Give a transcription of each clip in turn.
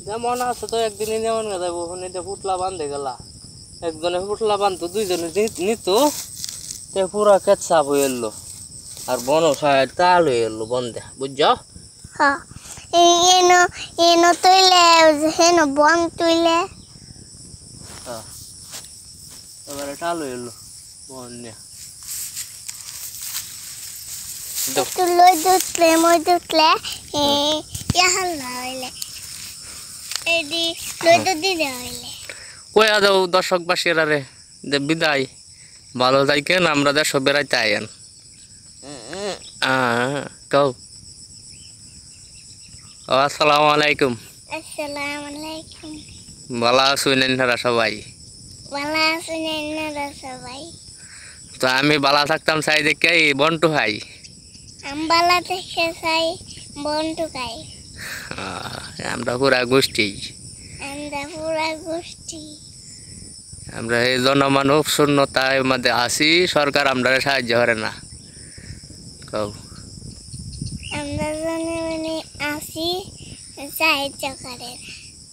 যেমন আছে তো একদিনই যেমন যাবো ওখানে ফুটলা বান্ধে গেলা একজনে ফুটলা বান্ধতো দুইজনে নিত তে পুরা ক্ষেত সাফ হয়ে এলো আর বন সাইড তাল হয়ে এলো বন্ধে বুঝছো হ্যাঁ এনো এনো তুইলে হেনো বন তুইলে এবারে টাল হয়ে এলো বন নিয়ে একটু লই দুতলে মই দুতলে ইয়াহাল্লা হইলে এডি লই দুদি হইলে কই আদাও দর্শকবাসীরা রে যে বিদায় ভালো থাকেন আমরা দেশ বেড়াইতে আইয়েন কও আসসালামু আলাইকুম আসসালামু আলাইকুম ভালো আছেন আপনারা সবাই ভালো আছেন আপনারা সবাই তো আমি ভালো থাকতাম চাই দেখে বন্টু ভাই আমবালা থেকে চাই বন্টু খাই আমরা পুরা গোষ্ঠী আমরা পুরা গোষ্ঠী আমরা এই জনমানব শূন্যতার মধ্যে আছি সরকার আমরা সাহায্য করে না কও আমরা জনে আসি সাহায্য করে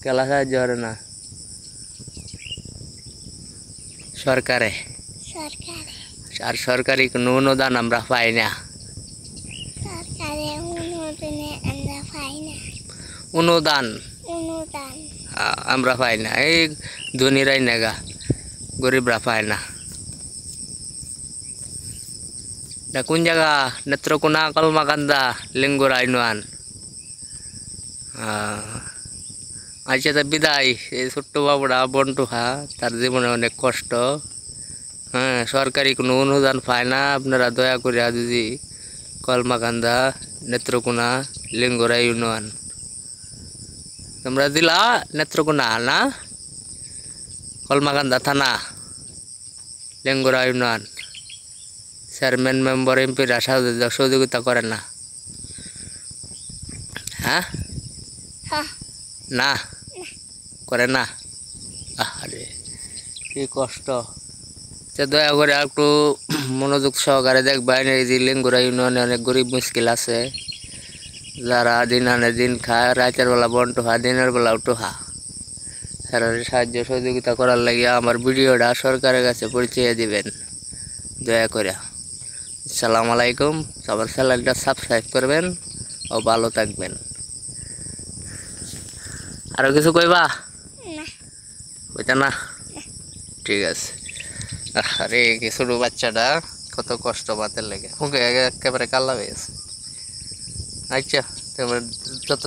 কেলা সাহায্য করে না সরকারে সরকারে আর সরকারি কোনো অনুদান আমরা পাই না সরকারে অনুদানে আমরা পাই না অনুদান অনুদান আমরা পাই না এই ধনীরাই নেগা গরিবরা পায় না কোন জায়গা নেত্রকোনা কলমাকান্দা লিঙ্গুরা ইউনিয়ন আচ্ছা তা বিদায় এই ছোট্ট বাবুরা বন্টু তার জীবনে অনেক কষ্ট হ্যাঁ সরকারি কোনো অনুদান পায় না আপনারা দয়া করে যদি কলমাকান্দা নেত্রকোনা লিঙ্গুরা ইউনিয়ন তোমরা দিলা নেত্রকোনা না কলমাকান্দা থানা লিঙ্গুরা ইউনিয়ন চেয়ারম্যান মেম্বার এমপিরা সহযোগিতা করে না হ্যাঁ না করে না আরে কি কষ্ট দয়া করে একটু মনোযোগ সহকারে দেখবেন এই যে লিঙ্গুরা ইউনিয়নে অনেক গরিব মুশকিল আছে যারা দিন আনে দিন খায় রাতের বেলা বন্টু দিনের বেলা উঠোহা সাহায্য সহযোগিতা করার লাগে আমার ভিডিওটা সরকারের কাছে পরিচয় দিবেন দয়া করে আসসালামু আলাইকুম সবার চ্যানেলটা সাবস্ক্রাইব করবেন ও ভালো থাকবেন আরো কিছু কইবা কইতা না ঠিক আছে আরে কি ছোট বাচ্চাটা কত কষ্ট পাতের লেগে ওকে একেবারে কাল্লা হয়ে গেছে আচ্ছা তোমরা যত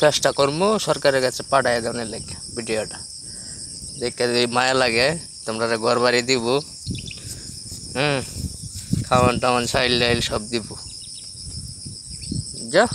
চেষ্টা করবো সরকারের কাছে পাঠায় দেওয়ার লেগে ভিডিওটা দেখে যদি মায়া লাগে তোমরা ঘর বাড়ি দিব খাওয়ান টাওয়ান সাইল সব দিব যা